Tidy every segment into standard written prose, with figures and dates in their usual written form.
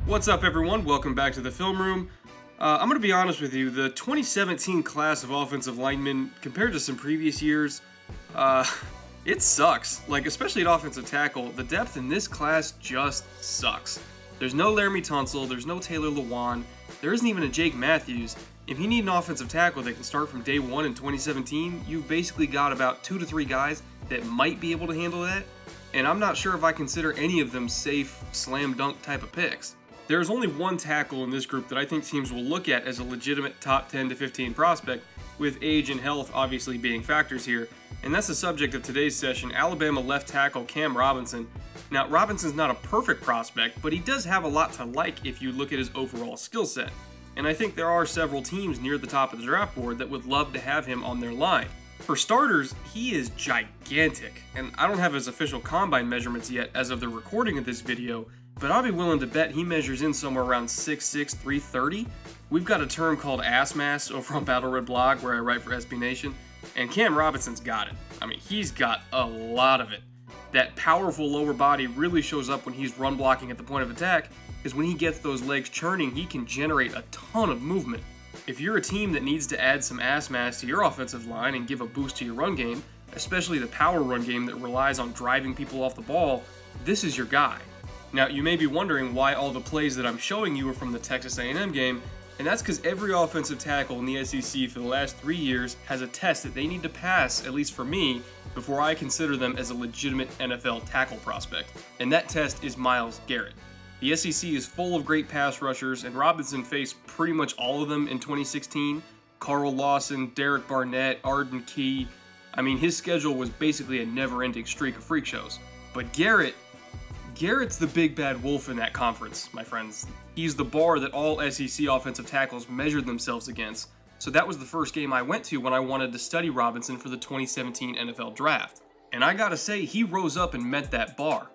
What's up, everyone? Welcome back to the film room. I'm going to be honest with you, the 2017 class of offensive linemen, compared to some previous years, it sucks. Like, especially at offensive tackle, the depth in this class just sucks. There's no Laramie Tunsil, there's no Taylor Lewan, there isn't even a Jake Matthews. If you need an offensive tackle that can start from day one in 2017, you've basically got about 2 to 3 guys that might be able to handle that, and I'm not sure if I consider any of them safe, slam dunk type of picks. There's only one tackle in this group that I think teams will look at as a legitimate top 10 to 15 prospect, with age and health obviously being factors here, and that's the subject of today's session, Alabama left tackle Cam Robinson. Now, Robinson's not a perfect prospect, but he does have a lot to like if you look at his overall skill set, and I think there are several teams near the top of the draft board that would love to have him on their line. For starters, he is gigantic, and I don't have his official combine measurements yet as of the recording of this video, but I'll be willing to bet he measures in somewhere around 6'6", 330. We've got a term called ass mass over on Battle Red Blog where I write for SB Nation, and Cam Robinson's got it. I mean, he's got a lot of it. That powerful lower body really shows up when he's run blocking at the point of attack, because when he gets those legs churning, he can generate a ton of movement. If you're a team that needs to add some ass mass to your offensive line and give a boost to your run game, especially the power run game that relies on driving people off the ball, this is your guy. Now, you may be wondering why all the plays that I'm showing you are from the Texas A&M game, and that's because every offensive tackle in the SEC for the last 3 years has a test that they need to pass, at least for me, before I consider them as a legitimate NFL tackle prospect. And that test is Myles Garrett. The SEC is full of great pass rushers, and Robinson faced pretty much all of them in 2016. Carl Lawson, Derek Barnett, Arden Key. I mean, his schedule was basically a never-ending streak of freak shows. But Garrett's the big bad wolf in that conference, my friends. He's the bar that all SEC offensive tackles measured themselves against, so that was the first game I went to when I wanted to study Robinson for the 2017 NFL Draft. And I gotta say, he rose up and met that bar.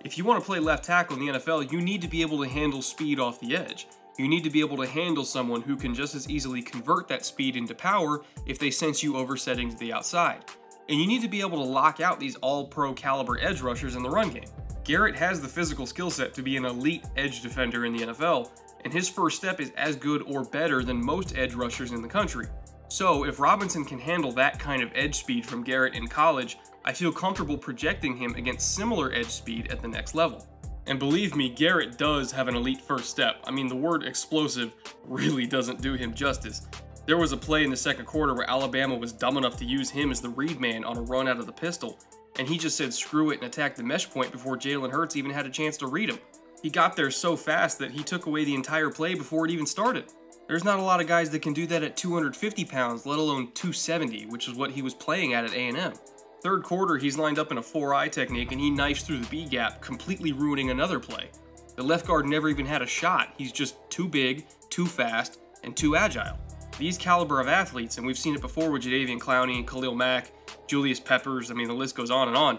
If you want to play left tackle in the NFL, you need to be able to handle speed off the edge. You need to be able to handle someone who can just as easily convert that speed into power if they sense you oversetting to the outside. And you need to be able to lock out these all-pro caliber edge rushers in the run game. Garrett has the physical skill set to be an elite edge defender in the NFL, and his first step is as good or better than most edge rushers in the country. So if Robinson can handle that kind of edge speed from Garrett in college, I feel comfortable projecting him against similar edge speed at the next level. And believe me, Garrett does have an elite first step. I mean, the word explosive really doesn't do him justice. There was a play in the second quarter where Alabama was dumb enough to use him as the read man on a run out of the pistol, and he just said screw it and attacked the mesh point before Jalen Hurts even had a chance to read him. He got there so fast that he took away the entire play before it even started. There's not a lot of guys that can do that at 250 pounds, let alone 270, which is what he was playing at A&M. Third quarter, he's lined up in a 4-eye technique and he knifes through the B gap, completely ruining another play. The left guard never even had a shot. He's just too big, too fast, and too agile. These caliber of athletes, and we've seen it before with Jadeveon Clowney, Khalil Mack, Julius Peppers, I mean the list goes on and on.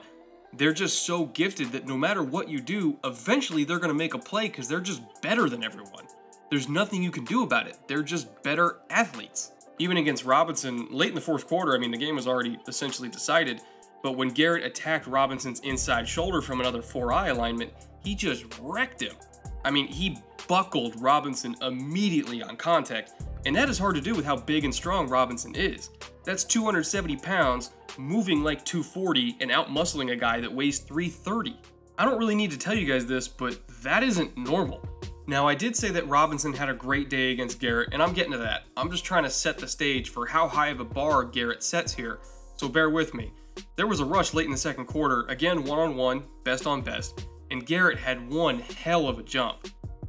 They're just so gifted that no matter what you do, eventually they're going to make a play because they're just better than everyone. There's nothing you can do about it. They're just better athletes. Even against Robinson, late in the fourth quarter, I mean the game was already essentially decided, but when Garrett attacked Robinson's inside shoulder from another 4-eye alignment, he just wrecked him. I mean, he buckled Robinson immediately on contact, and that is hard to do with how big and strong Robinson is. That's 270 pounds, moving like 240, and out-muscling a guy that weighs 330. I don't really need to tell you guys this, but that isn't normal. Now, I did say that Robinson had a great day against Garrett, and I'm getting to that. I'm just trying to set the stage for how high of a bar Garrett sets here, so bear with me. There was a rush late in the second quarter, again one-on-one, best on best, and Garrett had one hell of a jump.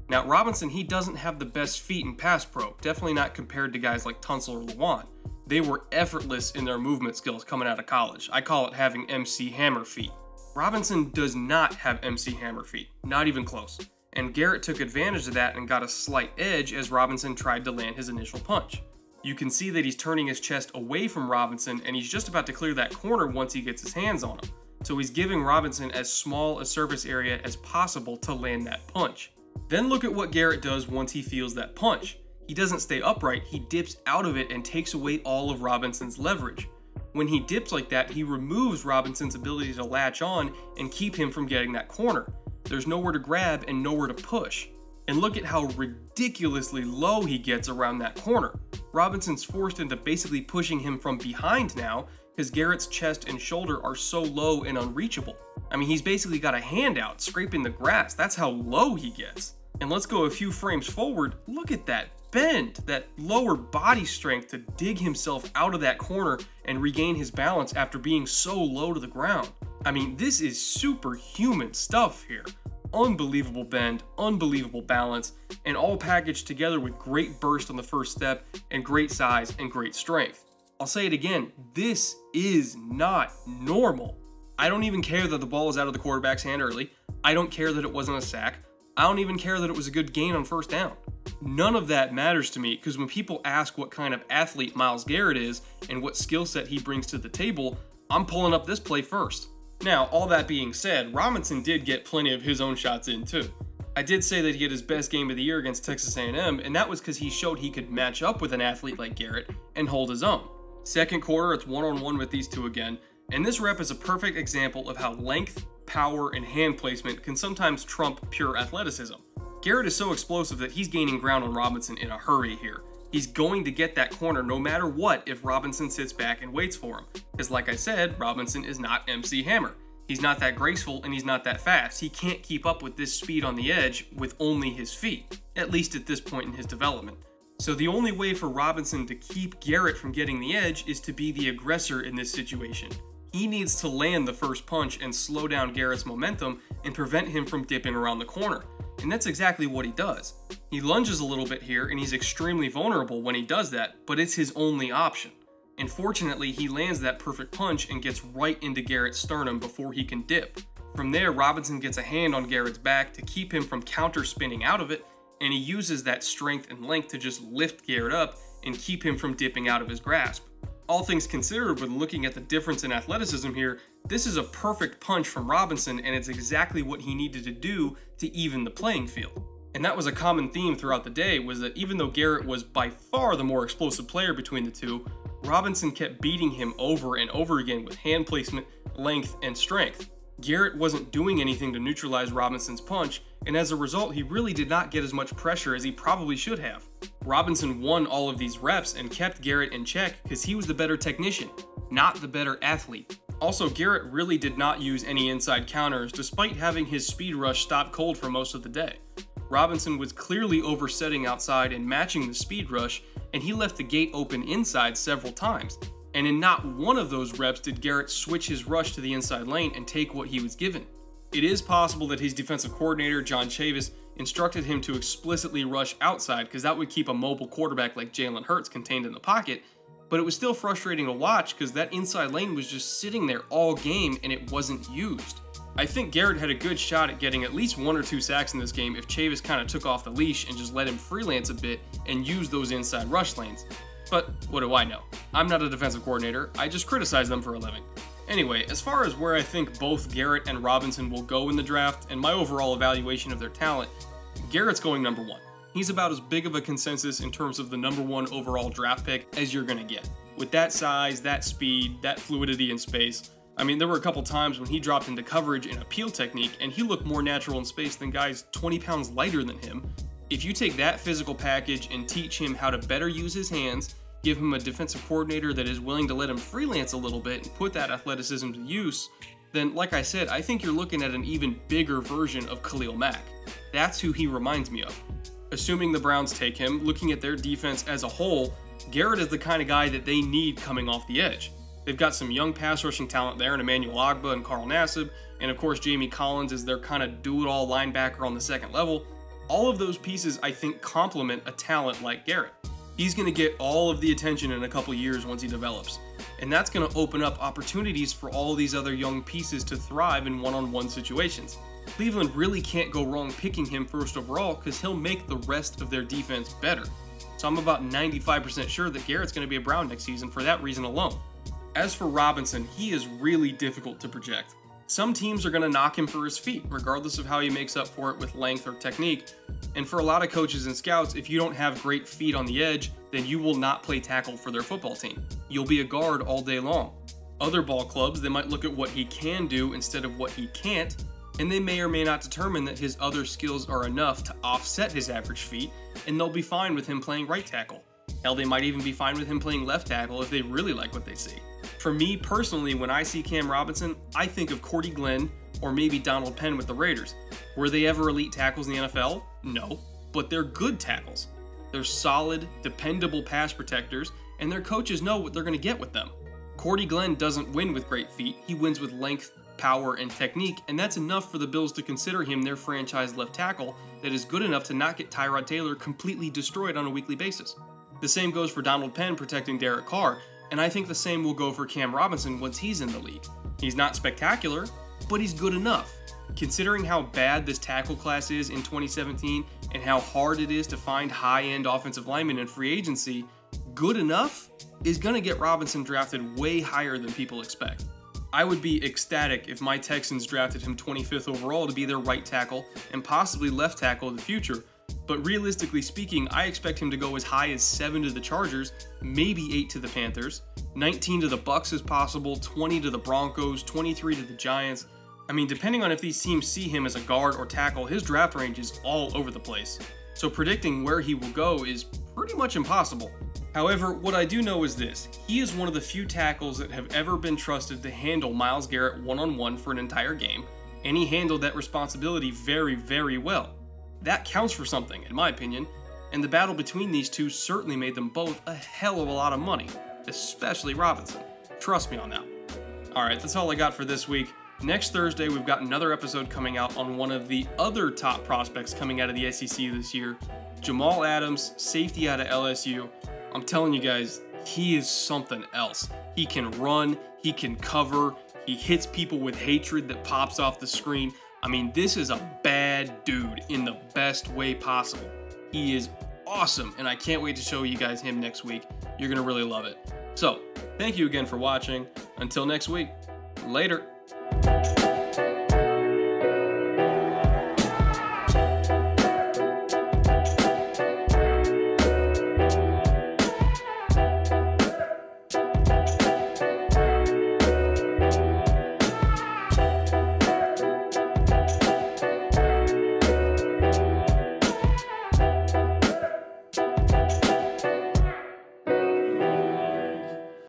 Now, Robinson, he doesn't have the best feet in pass pro, definitely not compared to guys like Tunsil or Lewan. They were effortless in their movement skills coming out of college. I call it having MC Hammer feet. Robinson does not have MC Hammer feet, not even close. And Garrett took advantage of that and got a slight edge as Robinson tried to land his initial punch. You can see that he's turning his chest away from Robinson and he's just about to clear that corner once he gets his hands on him. So he's giving Robinson as small a surface area as possible to land that punch. Then look at what Garrett does once he feels that punch. He doesn't stay upright, he dips out of it and takes away all of Robinson's leverage. When he dips like that, he removes Robinson's ability to latch on and keep him from getting that corner. There's nowhere to grab and nowhere to push. And look at how ridiculously low he gets around that corner. Robinson's forced into basically pushing him from behind now because Garrett's chest and shoulder are so low and unreachable. I mean, he's basically got a hand out scraping the grass. That's how low he gets. And let's go a few frames forward. Look at that bend, that lower body strength to dig himself out of that corner and regain his balance after being so low to the ground. I mean, this is superhuman stuff here. Unbelievable bend, unbelievable balance, and all packaged together with great burst on the first step and great size and great strength. I'll say it again, this is not normal. I don't even care that the ball is out of the quarterback's hand early. I don't care that it wasn't a sack. I don't even care that it was a good gain on first down. None of that matters to me, because when people ask what kind of athlete Myles Garrett is and what skill set he brings to the table, I'm pulling up this play first. Now, all that being said, Robinson did get plenty of his own shots in too. I did say that he had his best game of the year against Texas A&M, and that was because he showed he could match up with an athlete like Garrett and hold his own. Second quarter, it's one-on-one with these two again, and this rep is a perfect example of how length, power, and hand placement can sometimes trump pure athleticism. Garrett is so explosive that he's gaining ground on Robinson in a hurry here. He's going to get that corner no matter what if Robinson sits back and waits for him. Because like I said, Robinson is not MC Hammer. He's not that graceful and he's not that fast. He can't keep up with this speed on the edge with only his feet, at least at this point in his development. So the only way for Robinson to keep Garrett from getting the edge is to be the aggressor in this situation. He needs to land the first punch and slow down Garrett's momentum and prevent him from dipping around the corner. And that's exactly what he does. He lunges a little bit here and he's extremely vulnerable when he does that, but it's his only option. And fortunately, he lands that perfect punch and gets right into Garrett's sternum before he can dip. From there, Robinson gets a hand on Garrett's back to keep him from counter spinning out of it, and he uses that strength and length to just lift Garrett up and keep him from dipping out of his grasp. All things considered, when looking at the difference in athleticism here, this is a perfect punch from Robinson, and it's exactly what he needed to do to even the playing field. And that was a common theme throughout the day, was that even though Garrett was by far the more explosive player between the two, Robinson kept beating him over and over again with hand placement, length, and strength. Garrett wasn't doing anything to neutralize Robinson's punch, and as a result, he really did not get as much pressure as he probably should have. Robinson won all of these reps and kept Garrett in check because he was the better technician, not the better athlete. Also, Garrett really did not use any inside counters despite having his speed rush stop cold for most of the day. Robinson was clearly oversetting outside and matching the speed rush, and he left the gate open inside several times. And in not one of those reps did Garrett switch his rush to the inside lane and take what he was given. It is possible that his defensive coordinator, John Chavis, instructed him to explicitly rush outside because that would keep a mobile quarterback like Jalen Hurts contained in the pocket, but it was still frustrating to watch because that inside lane was just sitting there all game and it wasn't used. I think Garrett had a good shot at getting at least 1 or 2 sacks in this game if Chavis kind of took off the leash and just let him freelance a bit and use those inside rush lanes. But what do I know? I'm not a defensive coordinator, I just criticize them for a living. Anyway, as far as where I think both Garrett and Robinson will go in the draft and my overall evaluation of their talent, Garrett's going number 1. He's about as big of a consensus in terms of the number 1 overall draft pick as you're gonna get. With that size, that speed, that fluidity in space. I mean, there were a couple times when he dropped into coverage in a peel technique and he looked more natural in space than guys 20 pounds lighter than him. If you take that physical package and teach him how to better use his hands, give him a defensive coordinator that is willing to let him freelance a little bit and put that athleticism to use, then like I said, I think you're looking at an even bigger version of Khalil Mack. That's who he reminds me of. Assuming the Browns take him, looking at their defense as a whole, Garrett is the kind of guy that they need coming off the edge. They've got some young pass rushing talent there in Emmanuel Ogbah and Carl Nassib, and of course Jamie Collins is their kind of do-it-all linebacker on the second level. All of those pieces I think complement a talent like Garrett. He's going to get all of the attention in a couple years once he develops, and that's going to open up opportunities for all these other young pieces to thrive in one-on-one situations. Cleveland really can't go wrong picking him first overall because he'll make the rest of their defense better. So I'm about 95% sure that Garrett's going to be a Brown next season for that reason alone. As for Robinson, he is really difficult to project. Some teams are going to knock him for his feet, regardless of how he makes up for it with length or technique. And for a lot of coaches and scouts, if you don't have great feet on the edge, then you will not play tackle for their football team. You'll be a guard all day long. Other ball clubs, they might look at what he can do instead of what he can't, and they may or may not determine that his other skills are enough to offset his average feet, and they'll be fine with him playing right tackle. Hell, they might even be fine with him playing left tackle if they really like what they see. For me personally, when I see Cam Robinson, I think of Cordy Glenn or maybe Donald Penn with the Raiders. Were they ever elite tackles in the NFL? No, but they're good tackles. They're solid, dependable pass protectors, and their coaches know what they're going to get with them. Cordy Glenn doesn't win with great feet, he wins with length, power, and technique, and that's enough for the Bills to consider him their franchise left tackle that is good enough to not get Tyrod Taylor completely destroyed on a weekly basis. The same goes for Donald Penn protecting Derek Carr, and I think the same will go for Cam Robinson once he's in the league. He's not spectacular, but he's good enough. Considering how bad this tackle class is in 2017 and how hard it is to find high-end offensive linemen in free agency, good enough is going to get Robinson drafted way higher than people expect. I would be ecstatic if my Texans drafted him 25th overall to be their right tackle and possibly left tackle in the future, but realistically speaking, I expect him to go as high as 7 to the Chargers, maybe 8 to the Panthers, 19 to the Bucs is possible, 20 to the Broncos, 23 to the Giants. I mean, depending on if these teams see him as a guard or tackle, his draft range is all over the place. So predicting where he will go is pretty much impossible. However, what I do know is this: he is one of the few tackles that have ever been trusted to handle Myles Garrett one-on-one for an entire game, and he handled that responsibility very, very well. That counts for something, in my opinion, and the battle between these two certainly made them both a hell of a lot of money, especially Robinson. Trust me on that. Alright, that's all I got for this week. Next Thursday, we've got another episode coming out on one of the other top prospects coming out of the SEC this year, Jamal Adams, safety out of LSU. I'm telling you guys, he is something else. He can run, he can cover, he hits people with hatred that pops off the screen. I mean, this is a bad dude in the best way possible. He is awesome, and I can't wait to show you guys him next week. You're going to really love it. So, thank you again for watching. Until next week, later.